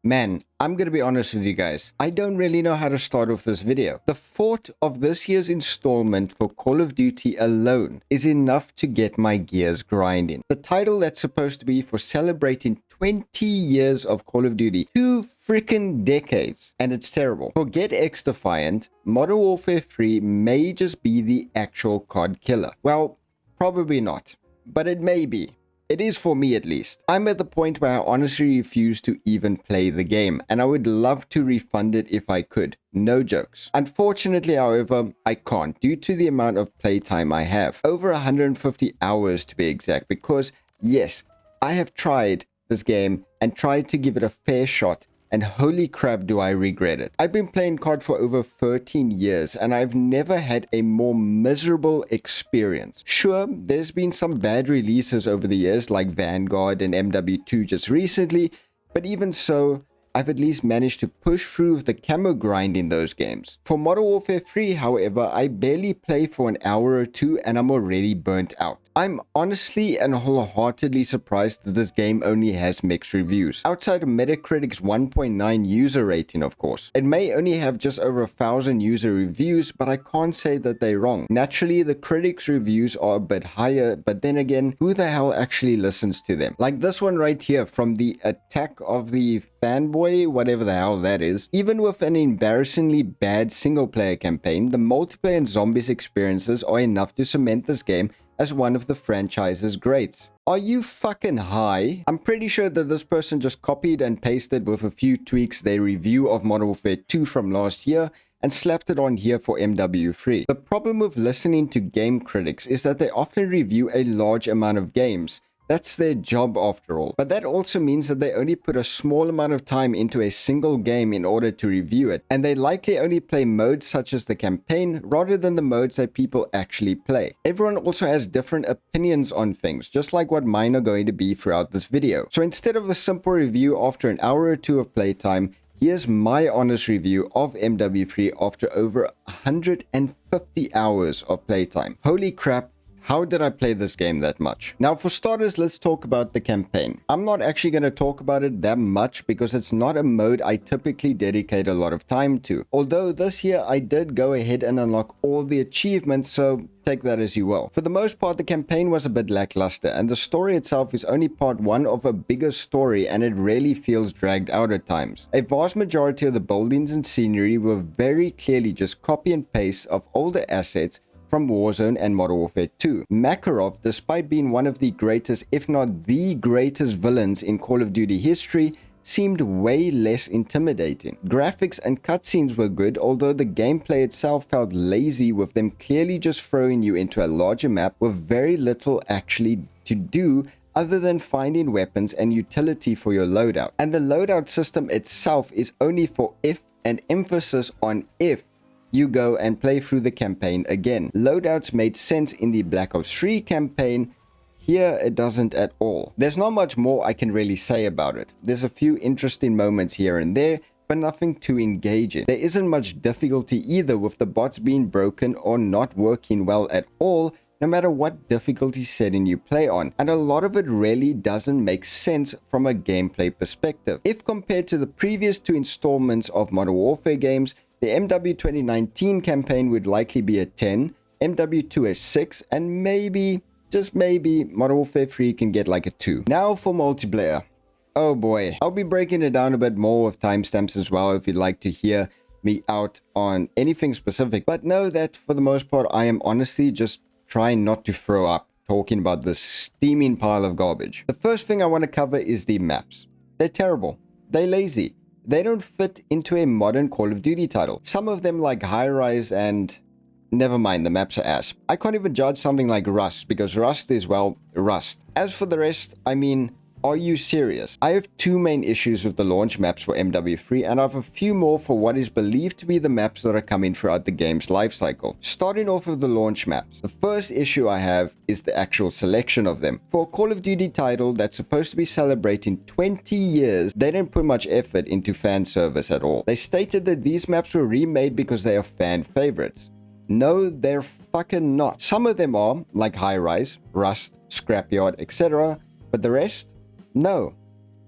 Man, I'm gonna be honest with you guys. I don't really know how to start off this video. The thought of this year's installment for Call of Duty alone is enough to get my gears grinding. The title that's supposed to be for celebrating 20 years of Call of Duty, 2 freaking decades, and it's terrible. Forget X-Defiant, Modern Warfare 3 may just be the actual COD killer. Well, probably not, but it may be. It is for me at least. I'm at the point where I honestly refuse to even play the game, and I would love to refund it if I could. No jokes. Unfortunately, however, I can't due to the amount of playtime I have. Over 150 hours to be exact, because yes, I have tried this game and tried to give it a fair shot, and holy crap do I regret it. I've been playing COD for over 13 years and I've never had a more miserable experience. Sure, there's been some bad releases over the years like Vanguard and MW3 just recently, but even so, I've at least managed to push through with the camo grind in those games. For Modern Warfare 3, however, I barely play for an hour or two and I'm already burnt out. I'm honestly and wholeheartedly surprised that this game only has mixed reviews. Outside of Metacritic's 1.9 user rating, of course. It may only have just over 1,000 user reviews, but I can't say that they're wrong. Naturally, the critics' reviews are a bit higher, but then again, who the hell actually listens to them? Like this one right here from the Attack of the Fanboy, whatever the hell that is. Even with an embarrassingly bad single-player campaign, the multiplayer and zombies experiences are enough to cement this game as one of the franchise's greats. Are you fucking high? I'm pretty sure that this person just copied and pasted with a few tweaks their review of Modern Warfare 2 from last year and slapped it on here for MW3. The problem with listening to game critics is that they often review a large amount of games. That's their job after all. But that also means that they only put a small amount of time into a single game in order to review it, and they likely only play modes such as the campaign rather than the modes that people actually play. Everyone also has different opinions on things, just like what mine are going to be throughout this video. So instead of a simple review after an hour or two of playtime, here's my honest review of MW3 after over 150 hours of playtime. Holy crap. How did I play this game that much? Now, for starters, let's talk about the campaign. I'm not actually going to talk about it that much because it's not a mode I typically dedicate a lot of time to. Although this year I did go ahead and unlock all the achievements, so take that as you will. For the most part, the campaign was a bit lackluster, and the story itself is only part one of a bigger story, and it really feels dragged out at times. A vast majority of the buildings and scenery were very clearly just copy and paste of older assets from Warzone and Modern Warfare 2. Makarov, despite being one of the greatest, if not the greatest villains in Call of Duty history, seemed way less intimidating. Graphics and cutscenes were good, although the gameplay itself felt lazy, with them clearly just throwing you into a larger map with very little actually to do other than finding weapons and utility for your loadout. And the loadout system itself is only for if, and emphasis on if, you go and play through the campaign again. Loadouts made sense in the Black Ops 3 campaign. Here it doesn't at all. There's not much more I can really say about it. There's a few interesting moments here and there, but nothing too engaging. There isn't much difficulty either, with the bots being broken or not working well at all, no matter what difficulty setting you play on, and a lot of it really doesn't make sense from a gameplay perspective. If compared to the previous 2 installments of Modern Warfare games, the MW 2019 campaign would likely be a 10, MW2 a 6, and maybe, just maybe, Modern Warfare 3 can get like a 2. Now for multiplayer. Oh boy, I'll be breaking it down a bit more with timestamps as well if you'd like to hear me out on anything specific, but know that for the most part I am honestly just trying not to throw up talking about this steaming pile of garbage. The first thing I want to cover is the maps. They're terrible. They're lazy. They don't fit into a modern Call of Duty title. Some of them like High Rise and... never mind, the maps are ass. I can't even judge something like Rust because Rust is, well, Rust. As for the rest, I mean, are you serious? I have 2 main issues with the launch maps for MW3, and I have a few more for what is believed to be the maps that are coming throughout the game's lifecycle. Starting off with the launch maps, the first issue I have is the actual selection of them. For a Call of Duty title that's supposed to be celebrating 20 years, they didn't put much effort into fan service at all. They stated that these maps were remade because they are fan favorites. No, they're fucking not. Some of them are, like High Rise, Rust, Scrapyard, etc., but the rest? No.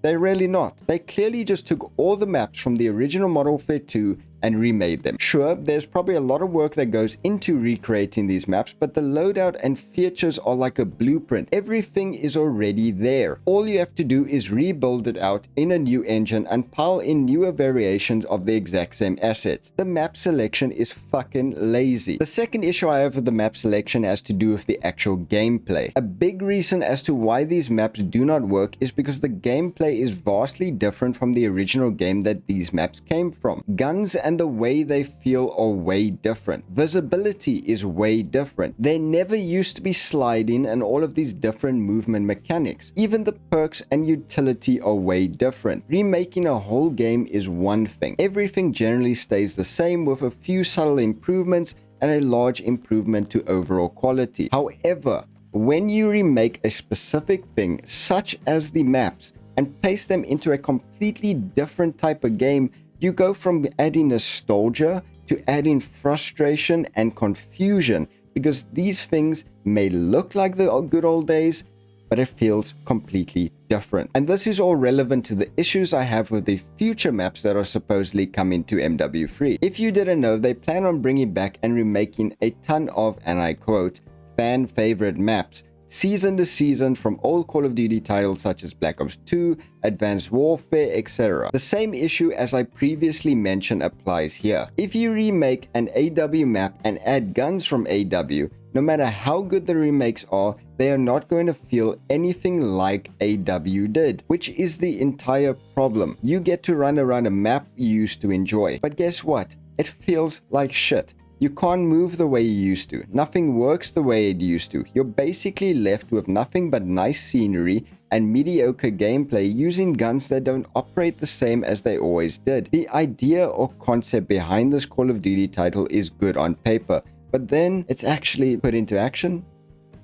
They're really not. They clearly just took all the maps from the original Modern Warfare 2 and remade them. Sure, there's probably a lot of work that goes into recreating these maps, but the loadout and features are like a blueprint. Everything is already there. All you have to do is rebuild it out in a new engine and pile in newer variations of the exact same assets. The map selection is fucking lazy. The second issue I have with the map selection has to do with the actual gameplay. A big reason as to why these maps do not work is because the gameplay is vastly different from the original game that these maps came from. Guns and the way they feel are way different. Visibility is way different. There never used to be sliding and all of these different movement mechanics. Even the perks and utility are way different. Remaking a whole game is one thing. Everything generally stays the same with a few subtle improvements and a large improvement to overall quality. However, when you remake a specific thing, such as the maps, and paste them into a completely different type of game, you go from adding nostalgia to adding frustration and confusion, because these things may look like the good old days, but it feels completely different. And this is all relevant to the issues I have with the future maps that are supposedly coming to MW3. If you didn't know, they plan on bringing back and remaking a ton of, and I quote, fan favorite maps, season to season, from old Call of Duty titles such as Black Ops 2, Advanced Warfare, etc. The same issue as I previously mentioned applies here. If you remake an AW map and add guns from AW, no matter how good the remakes are, they are not going to feel anything like AW did, which is the entire problem. You get to run around a map you used to enjoy, but guess what? It feels like shit. You can't move the way you used to. Nothing works the way it used to. You're basically left with nothing but nice scenery and mediocre gameplay using guns that don't operate the same as they always did. The idea or concept behind this Call of Duty title is good on paper, but then it's actually put into action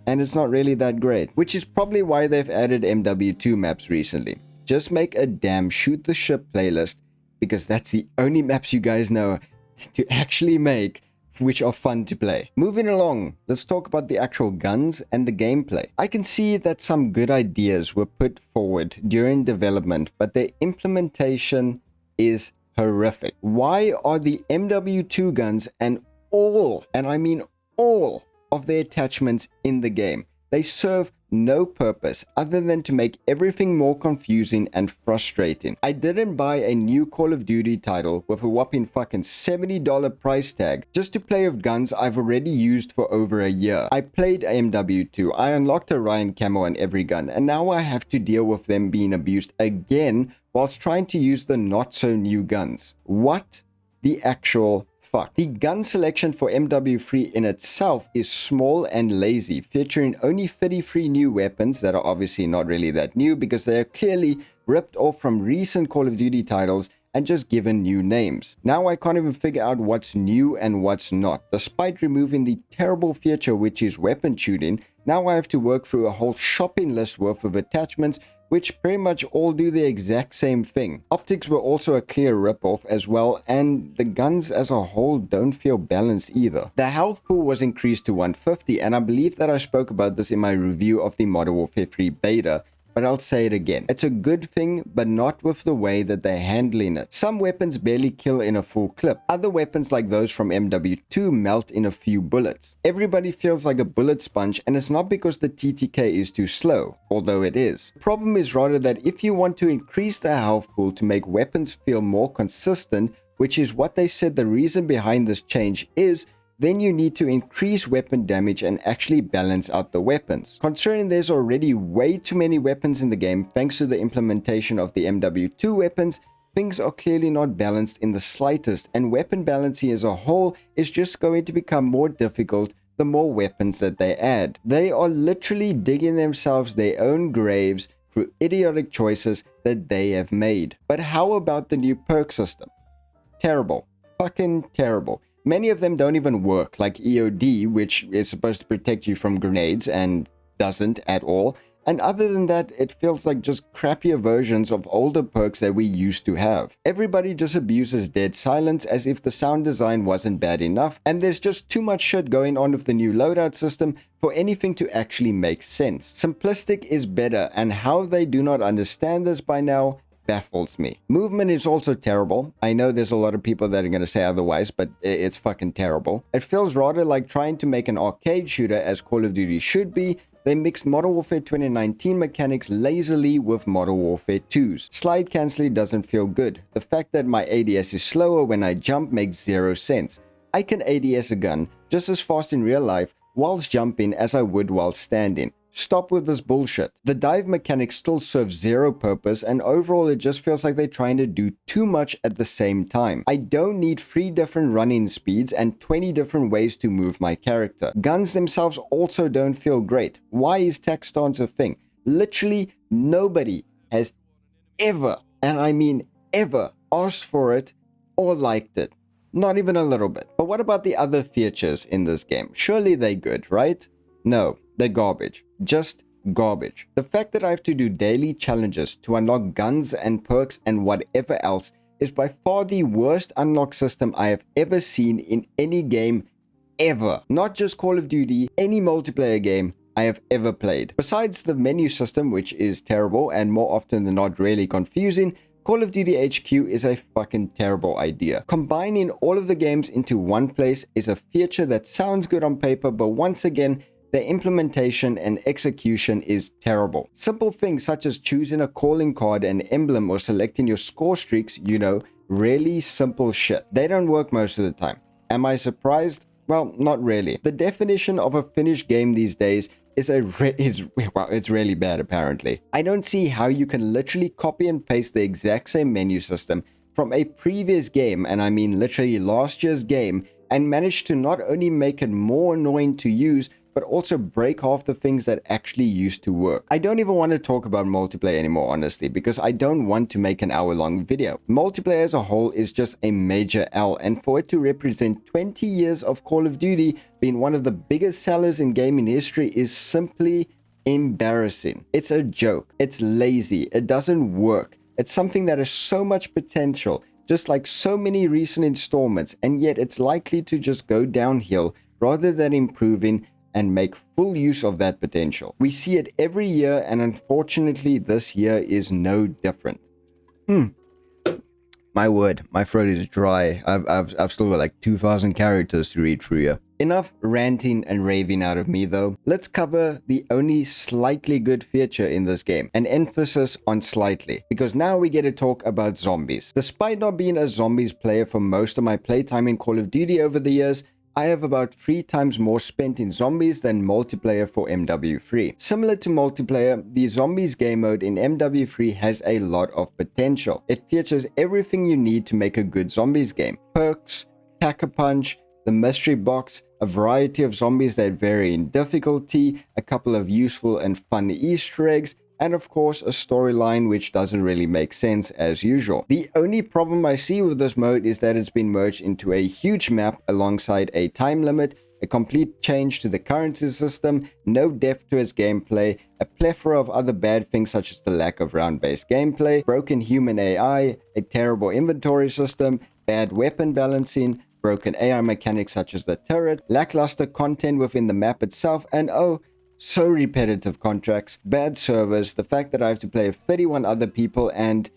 and it's not really that great, which is probably why they've added MW2 maps recently. Just make a damn shoot the ship playlist, because that's the only maps you guys know to actually make which are fun to play. Moving along, let's talk about the actual guns and the gameplay. I can see that some good ideas were put forward during development, but their implementation is horrific. Why are the MW2 guns and I mean all of the attachments in the game? They serve no purpose other than to make everything more confusing and frustrating. I didn't buy a new Call of Duty title with a whopping fucking $70 price tag just to play with guns I've already used for over a year. I played MW2, I unlocked a Ryan camo on every gun, and now I have to deal with them being abused again whilst trying to use the not so new guns. What the actual fuck? The gun selection for MW3 in itself is small and lazy, featuring only 33 new weapons that are obviously not really that new because they are clearly ripped off from recent Call of Duty titles and just given new names. Now I can't even figure out what's new and what's not. Despite removing the terrible feature which is weapon tuning, now I have to work through a whole shopping list worth of attachments which pretty much all do the exact same thing. Optics were also a clear ripoff as well, and the guns as a whole don't feel balanced either. The health pool was increased to 150, and I believe that I spoke about this in my review of the Modern Warfare 3 beta, but I'll say it again. It's a good thing, but not with the way that they're handling it. Some weapons barely kill in a full clip. Other weapons like those from MW2 melt in a few bullets. Everybody feels like a bullet sponge, and it's not because the TTK is too slow, although it is. The problem is rather that if you want to increase the health pool to make weapons feel more consistent, which is what they said the reason behind this change is, then you need to increase weapon damage and actually balance out the weapons. Considering there's already way too many weapons in the game thanks to the implementation of the MW2 weapons, things are clearly not balanced in the slightest, and weapon balancing as a whole is just going to become more difficult the more weapons that they add. They are literally digging themselves their own graves through idiotic choices that they have made. But how about the new perk system? Terrible. Fucking terrible. Many of them don't even work, like EOD, which is supposed to protect you from grenades and doesn't at all. And other than that, it feels like just crappier versions of older perks that we used to have. Everybody just abuses dead silence as if the sound design wasn't bad enough, and there's just too much shit going on with the new loadout system for anything to actually make sense. Simplistic is better, and how they do not understand this by now baffles me. Movement is also terrible. I know there's a lot of people that are going to say otherwise, but it's fucking terrible. It feels rather like trying to make an arcade shooter as Call of Duty should be. They mixed Modern Warfare 2019 mechanics lazily with Modern Warfare 2's. Slide cancelling doesn't feel good. The fact that my ADS is slower when I jump makes zero sense. I can ADS a gun just as fast in real life whilst jumping as I would while standing. Stop with this bullshit. The dive mechanic still serves zero purpose, and overall it just feels like they're trying to do too much at the same time. I don't need 3 different running speeds and 20 different ways to move my character. Guns themselves also don't feel great. Why is tech stance a thing? Literally nobody has ever, and I mean ever, asked for it or liked it. Not even a little bit. But what about the other features in this game? Surely they're good, right? No, they're garbage. Just garbage. The fact that I have to do daily challenges to unlock guns and perks and whatever else is by far the worst unlock system I have ever seen in any game ever. Not just Call of Duty, any multiplayer game I have ever played. Besides the menu system, which is terrible and more often than not really confusing, Call of Duty HQ is a fucking terrible idea. Combining all of the games into one place is a feature that sounds good on paper, but once again, the implementation and execution is terrible. Simple things such as choosing a calling card and emblem or selecting your score streaks, you know, really simple shit. They don't work most of the time. Am I surprised? Well, not really. The definition of a finished game these days is it's really bad apparently. I don't see how you can literally copy and paste the exact same menu system from a previous game, and I mean literally last year's game, and manage to not only make it more annoying to use, but also break half the things that actually used to work. I don't even want to talk about multiplayer anymore, honestly, because I don't want to make an hour-long video. Multiplayer as a whole is just a major L, and for it to represent 20 years of Call of Duty being one of the biggest sellers in gaming history is simply embarrassing. It's a joke. It's lazy. It doesn't work. It's something that has so much potential, just like so many recent installments, and yet it's likely to just go downhill rather than improving and make full use of that potential. We see it every year, and unfortunately this year is no different. My word, my throat is dry. I've still got like 2,000 characters to read through here. Enough ranting and raving out of me though. Let's cover the only slightly good feature in this game, an emphasis on slightly, because now we get to talk about zombies. Despite not being a zombies player for most of my playtime in Call of Duty over the years, I have about 3 times more spent in zombies than multiplayer for MW3. Similar to multiplayer, the zombies game mode in MW3 has a lot of potential. It features everything you need to make a good zombies game. Perks, Pack-a-Punch, the mystery box, a variety of zombies that vary in difficulty, a couple of useful and fun Easter eggs, and of course a storyline which doesn't really make sense as usual. The only problem I see with this mode is that it's been merged into a huge map alongside a time limit, a complete change to the currency system, no depth to its gameplay, a plethora of other bad things such as the lack of round-based gameplay, broken human AI, a terrible inventory system, bad weapon balancing, broken AI mechanics such as the turret, lackluster content within the map itself, and so repetitive contracts, bad servers, the fact that I have to play with 31 other people, and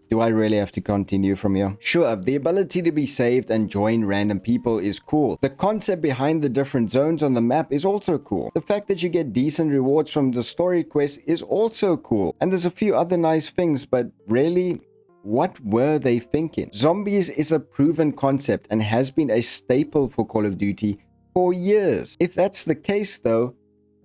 do I really have to continue from here? Sure, the ability to be saved and join random people is cool. The concept behind the different zones on the map is also cool. The fact that you get decent rewards from the story quest is also cool. And there's a few other nice things, but really, what were they thinking? Zombies is a proven concept and has been a staple for Call of Duty for years. If that's the case though,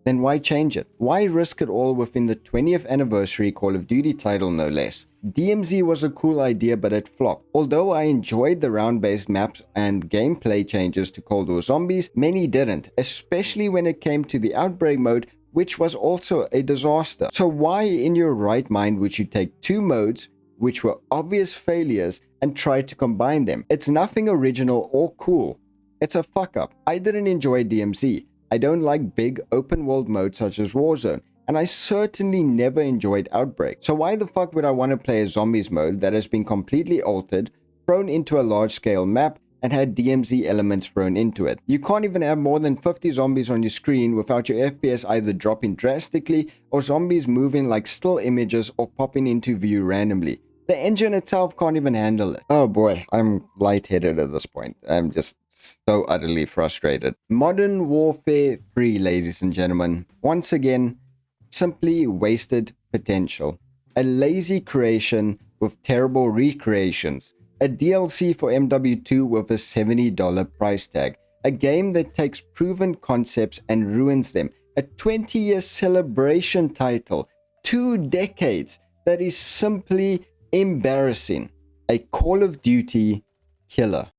then why change it? Why risk it all within the 20th anniversary Call of Duty title, no less? DMZ was a cool idea, but it flopped. Although I enjoyed the round-based maps and gameplay changes to Cold War Zombies, many didn't, especially when it came to the Outbreak mode, which was also a disaster. So why in your right mind would you take 2 modes, which were obvious failures, and try to combine them? It's nothing original or cool. It's a fuck up. I didn't enjoy DMZ. I don't like big open world modes such as Warzone. and I certainly never enjoyed Outbreak. So why the fuck would I want to play a zombies mode that has been completely altered, thrown into a large-scale map, and had DMZ elements thrown into it? You can't even have more than 50 zombies on your screen without your FPS either dropping drastically or zombies moving like still images or popping into view randomly. The engine itself can't even handle it. Oh boy, I'm lightheaded at this point. I'm just so utterly frustrated. Modern Warfare 3, ladies and gentlemen. Once again, simply wasted potential. A lazy creation with terrible recreations. A DLC for MW3 with a $70 price tag. A game that takes proven concepts and ruins them. A 20-year celebration title. 2 decades. That is simply embarrassing. A Call of Duty killer.